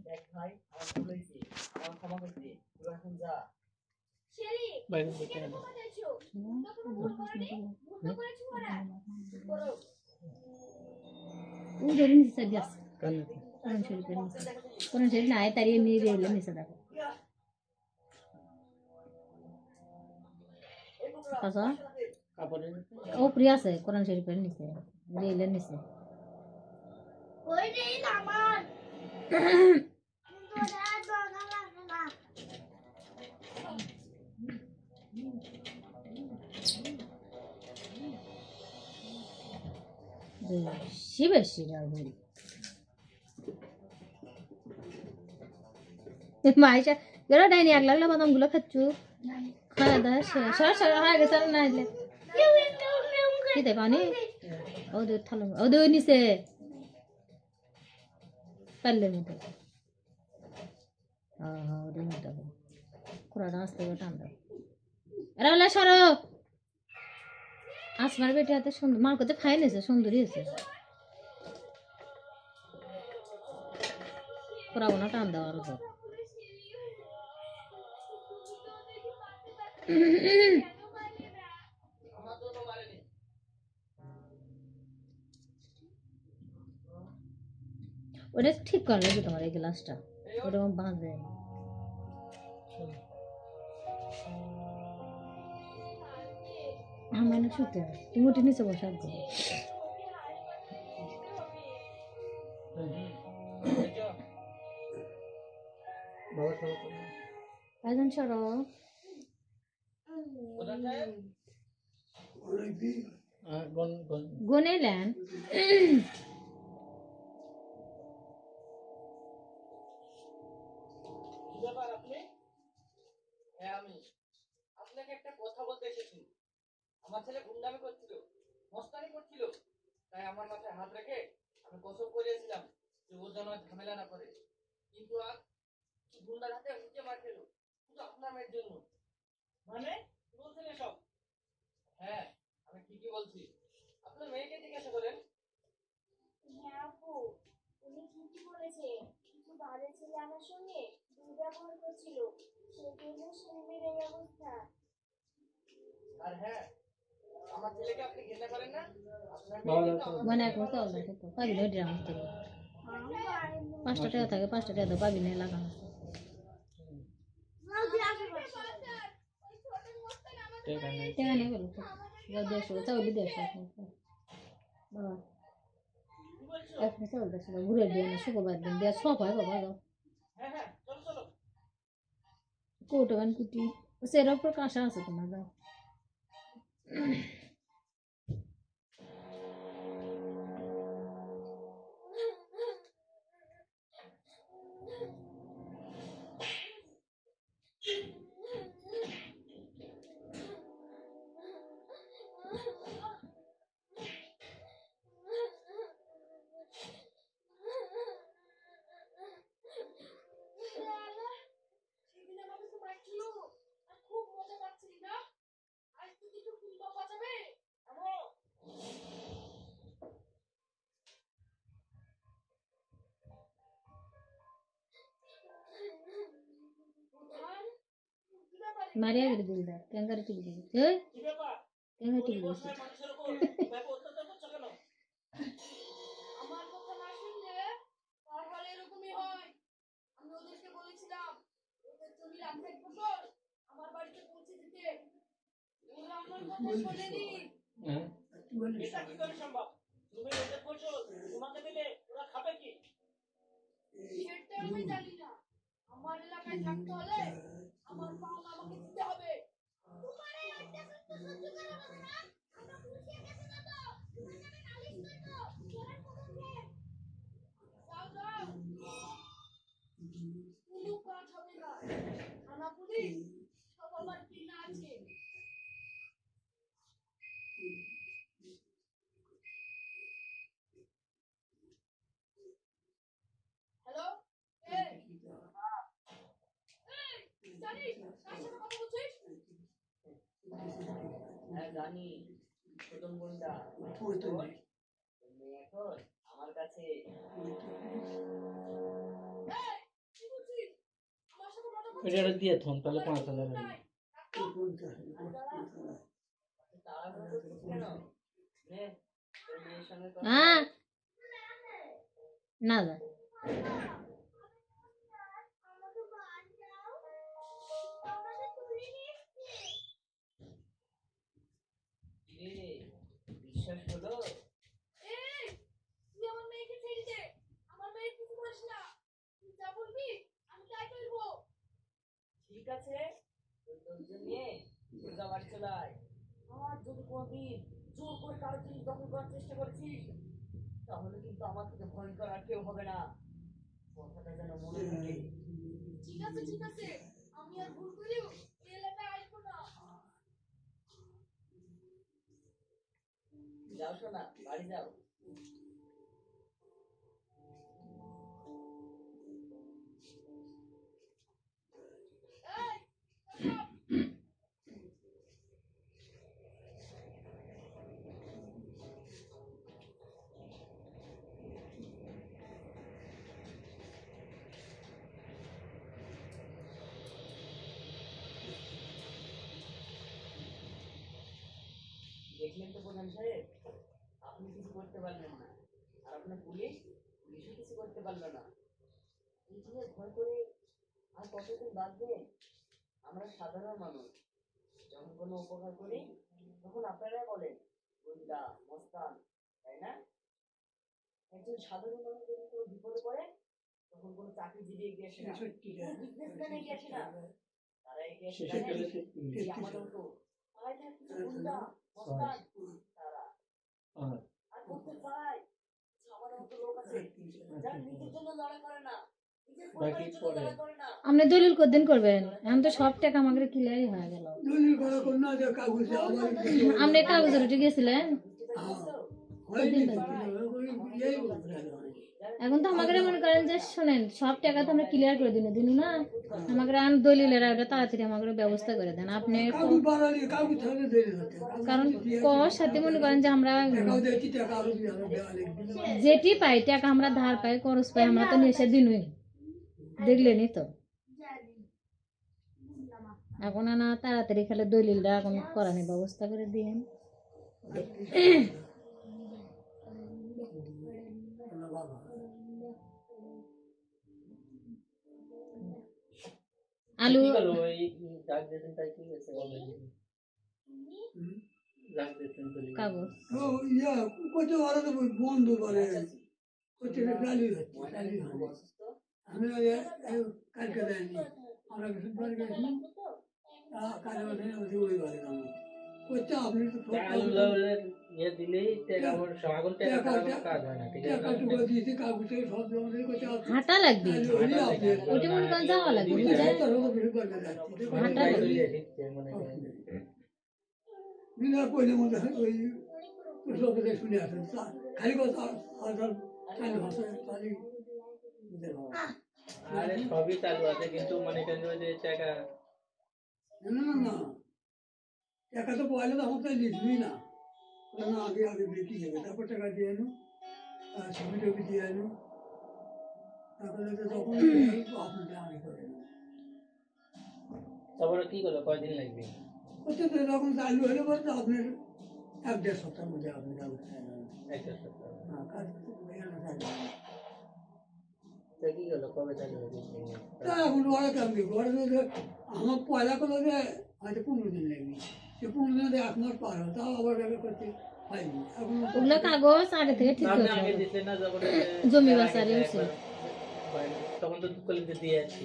দেখ ভাই আমার ভুল হয়েছে, আমার ক্ষমা করে দে, তুই এখন যা। ও প্রিয় আছে কোরআন শরীফের নিচে রেলের নিচে বেশি বেশি রাহুল মাইশা বেরো ডাইনি এক লাগলে বাদাম গুলো খাচ্ছু খাওয়া দাওয়া শেষ হয়ে গেছে না এলে কি দেখ পানি ওদের থালো ওদের নিচে পারলে মতো হ্যাঁ ওদের মতো কোরআন আসতে ঠান্ডা এরা হলে সরো আসমার বেটি হাতে সুন্দর মার করতে খাই নিয়েছে সুন্দরী হয়েছে করাবো না টান দেওয়ার উপর ওটা ঠিক করা লাগবে তোমার এই গ্লাসটা ওরকম বাঁধবে আমার না শুতে তুমি ওটি নিচে বসে আর করো একজন সরো গনেলেন আপনাকে একটা কথা বলতে এসেছি। আমার ছেলে গুন্ডামি করছিল, মস্তানি করছিল, তাই আমার মাথায় হাত রেখে আমি কসম করিয়েছিলাম যে ও যেন ঝামেলা না করে, কিন্তু আজ গুন্ডার হাতে হুঁকে মার খেল শুধু আপনার মেয়ের জন্য। মানে কি বলছেন এসব? হ্যাঁ আমি ঠিকই বলছি, আপনার মেয়েকে জিজ্ঞাসা করেন। হ্যাঁ আপু, উনি ঠিকই বলেছে, কিছু বাজে ছেলে আমার সঙ্গে দুর্ব্যবহার করছিল, সেজন্য সুমির এই অবস্থা। আর হ্যাঁ, আমার ছেলেকে আপনি ঘৃণা করেন না? মানে এক মতো অল্প তো পাবি না ড্রাম থেকে 5টা টাকা থাকে 5টা টাকা তো পাবি না লাগানো টাকা নেই বলো দেড়শো চাউলি 150 বাবা এখন চাউল 150 ঘুরে দিয়ে না শুক্রবার দিন দেওয়া সব হয় বাবা যাও কৌটো গান কুটি সেটার উপর কাঁসা আছে তোমার যাও মারিয়া গেলে দিল দা ক্যাঙ্গারে টিভি দিয়েছে ক্যাঙ্গারে টিভি দিয়েছে আমার কথা না শুনলে তাহলে এরকমই হয়। আমি ওদেরকে বলেছিলাম ওদের জমি রাখতে ফসল আমার বাড়িতে পৌঁছে দিতে, ওরা আমার কথা শোনেনি। এটা কি করে সম্ভব? তুমি ওদের ফসল তোমাকে দিলে ওরা খাবে কি? সেটা আমি জানি না, আমার এলাকায় থাকতে হলে আমার পাওনা আমাকে দিতে হবে। তোমার এই অত্যাচার তো সহ্য করা যাবে না, আমরা পুলিশের কাছে যাব, তোমার নামে নালিশ করব। চোরের পদক্ষেপ যাও যাও, কোনো কাজ হবে না, থানা পুলিশ সব আমার কিনা আছে। হ্যালো, জানিস কার সাথে কথা বলছিস? হ্যাঁ জানি, ছোটন গুন্ডা। তুমি এখন আমার কাছে এটা দিয়ে থন তাহলে 5,000 হয়ে তাড়াহুড়ো করছিস কেন? নে, তোর মেয়ের সঙ্গে কথা হ্যাঁ বল। না যা আমাকে বাঁচাও, আমাকে তুলে নিয়ে এসছে। কিরে, বিশ্বাস হলো? এই, তুই আমার মেয়েকে ছেড়ে দে, আমার মেয়ের কিছু করিস না, তুই যা বলবি আমি তাই করবো। ঠিক আছে, তোর লোকজন নিয়ে সোজা বাড়ি চলে আয়। আর যদি কোনোদিন জোর করে কারো জিনিস দখল করার চেষ্টা করছিস, তাহলে কিন্তু আমার থেকে ভয়ঙ্কর আর কেউ হবে না। কথাটা যেন মনে থাকে। ঠিক আছে, আমি আর ভুল করিও এই এলাকায় আসবো না। যাও শোনা, বাড়ি যাও। এই, চুপ। দেখলেন তো প্রধান সাহেব, আপনি কিছু করতে পারলেন না, আর আপনার পুলিশও কিছু করতে পারলো না। এই যে ভয় করে আর কতদিন বাঁচবে? আমরা সাধারণ মানুষ, যখন কোনো উপকার করি তখন আপনারা বলেন গুন্ডা মস্তান, তাই না? একজন সাধারণ মানুষ যখন কোনো বিপদে পড়ে তখন কোনো চাকরিজীবী এগিয়ে আসে না, বিজনেসম্যান এগিয়ে আসে না, তারা এগিয়ে আসে জানেন? এই আমাদের মতো পাড়ায় কিছু গুন্ডা মস্তান, তারা। আর প্রত্যেক পাড়ায় কিছু আমাদের মতো লোক আছে যারা নিজের জন্য লড়াই করে না, নিজের পরিবারের জন্য লড়াই করে না। আপনি দলিল কতদিন করবেন? এখন তো সব টাকা আমাকে ক্লিয়ারই হয়ে গেল। আপনি কাগজের উঠে গেছিলেন, কতদিন লাগবে? এখন তো আমাকে মনে করেন যে শোনেন, সব টাকা তো আমরা ক্লিয়ার করে দিন দিন না, আমাকে আমি দলিলের ওটা তাড়াতাড়ি আমাকে ব্যবস্থা করে দেন আপনি। কারণ কর সাথে মনে করেন যে আমরা যেটি পাই টাকা আমরা ধার পাই খরচ পাই আমরা তো নেশে দিনই দেখলেনি তো। এখন না তাড়াতাড়ি খেলে দলিলটা এখন করানোর ব্যবস্থা করে দিন। আলু কি গেল ওই ডাক দিতেন তাই কি হয়েছে বলেন ডাক দিতেন তো কাগজ বন্ধ করে ময়না আমি অসুস্থ, কালকে দেয়নি আমরা বৃহস্পতিবার গেছিলাম কালে ওই বাড়ি করছে আপনি তো আলু লাউলের ইয়ে দিলেই টাকা আমার সাগর টাকা আমার কাজ হয় না, ঠিক আছে? টাকা দিয়েছি কাগজ থেকে সব জমা দিয়ে করছে হাঁটা লাগবে, ওটি মনে করেন যাওয়া লাগবে বুঝলেন? হাঁটা লাগবে। মানে বিনা পয়লের মধ্যে ওই লোকের শুনে আসেন খালি কথা চালু ভাষা খালি আরে সবই চালু আছে কিন্তু মানে কেন যে টাকা না টাকা তো পয়লা তো আমাকে লিখবি না আগে বিক্রি যাবে তারপর টাকা দিয়ে আনো ছবি টবি দিয়ে আনো তারপরে যখন আপনাদের আমি করে নেব তারপরে কি করলো কয়দিন লাগবে? হচ্ছে তো যখন চালু হলে পরে তো আপনার 1-1.5 সপ্তাহের মধ্যে আপনি কাগজ একটা সপ্তাহ কাজ চালু তা কি করলো কবে চালু হবে? তা এখন ওরা কাম দেখবো ওরা আমার পয়লা করলো যে হয়তো 15 দিন লাগবে সে 15 দিনে 1 মাস পার হয় তাও আবার করতে হয়নি এখন ওগুলো কাগজ আগে থেকে ঠিক আপনি করতে আগে হবে। দিতে না যখন জমি বাসারে হয়েছে তখন তো কলেজে দিয়ে আসছি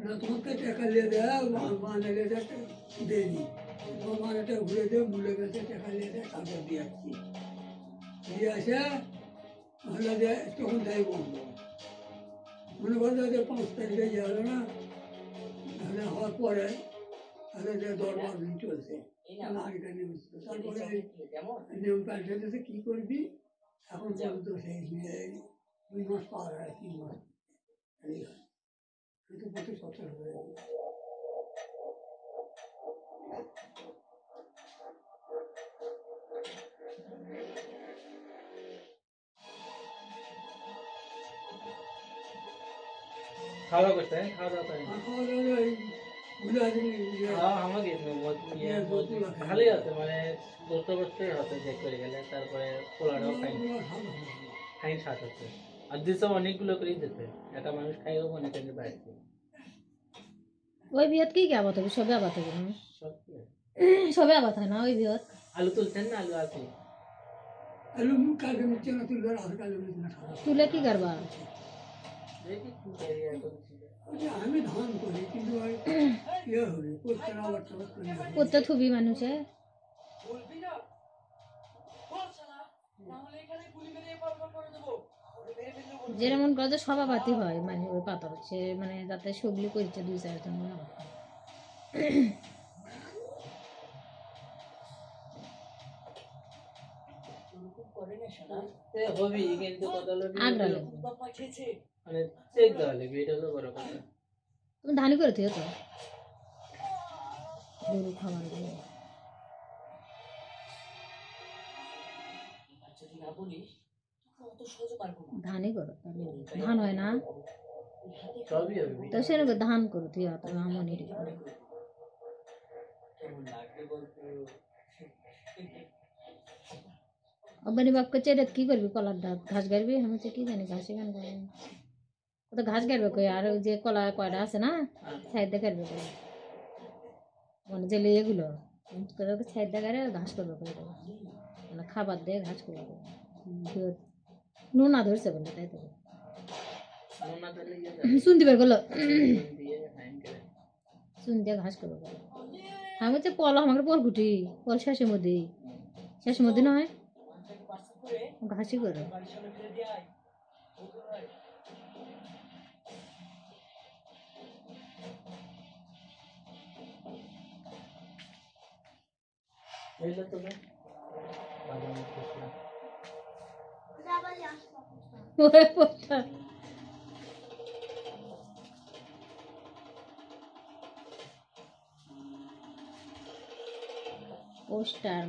না তোমাকে টাকা নিয়ে দেয় মানে দেয়নি তোমার মানেটা ঘুরে দিয়ে ভুলে গেছে টাকা নিয়ে দেয় কাগজ দিয়ে আসছি দিয়ে আসে হলো যে তখন দেয় বন্ধ মনে করো যে 5 তারিখে ইয়ে হলো না তাহলে হওয়ার পরে তাহলে যে 10-12 দিন চলছে আগেকার নিয়ম ছিল তারপরে কেমন? নিয়ম পাল্টে কি করবি এখন পর্যন্ত সেই 2 মাস পার হয় 3 মাস কিন্তু প্রতি সপ্তাহ হয়ে গেল খাওয়া দাওয়া করতে হয়, খাওয়া দাওয়া করেন। আর খাওয়া দাওয়া এই ঘুরে আসবি আমাকে খালি হতো মানে বসতে বসতেই হতো যে করে গেলে, তারপরে পোলাটাও খাই স্বাদ হচ্ছে। আর দিছে অনেকগুলো করেই দিতে, একটা মানুষ খাইও মনে করেন বাড়িতে ওই বিহত কি আবাদ হবে? সবে আবাদ হবে না? সব কি? সবে আবাদ হয় না ওই বিহত? আলু তুলছেন না? আলু আছে আলু কালকে মিথ্যে না তুলবে আর কালকে মিথ্যে না খাওয়া তুলে কি করবা? দেখি কি করি এখন। আমি ধান করি কিন্তু ওই ইয়ে হবে করতে না আবার টাবার করি না। করতে থুবি মানুষে বলবি না বল শালা, নাহলে এখানে গুলি মেরে পার করে দেবো। ওকে মেরে ফেললে বলবি। যেমন করে যে সভাপাতি হয় মানে ওই পাতা সে মানে যাতে সবলি করেছে 2-4 জন মিলে আবাদ করে। ওরকম করে না শালা, সে হবি কিন্তু কথা হলো কি, আগ্রালে বাপ্পা খেয়েছে। মানে চেক দেওয়া লাগবে, এটা হলো বড় কথা। তুমি ধানি করে দিও তো গরু খাবার দিয়ে। আর যদি না বলিস তোকে অত সহজে পারবো না। ধানই করো তাহলে ধান হয় না সবই হবে। তো সেরকম ধান করো তুই অত আমনের কেমন লাগবে বলতো? অব্বানি বাপ করছে এটা কি করবি? কলার ডাব ঘাস গাড়বি? আমি তো কি জানি ঘাসে গান গাড়ি ও তো ঘাস গাড়বে কই, আর ওই যে কলা কয়টা আছে না সাইড দিয়ে গাড়বে কই মানে জেলে এগুলো সাইড দিয়ে গাড়ে ঘাস করবে কই মানে খাবার দিয়ে ঘাস করবে কই। নুনা ধরছে বলে তাই তো নোনা দিলে ইয়ে শুন দিবার গেলো দিয়ে ফাইন করে। শুন দিয়ে ঘাস করবে কই। আমি হচ্ছে পল আমাকে পল গুটি পল শেষের মধ্যে নয় আমাকে পার্সেল করে ঘাসই করো। বাড়ির সামনে ফেলে দিয়ে আয়। ওকে ভাই। বুঝলে তো ভাই? বাদাম খুশি। যাবাই আসবো ওরে পোতা। পোস্টার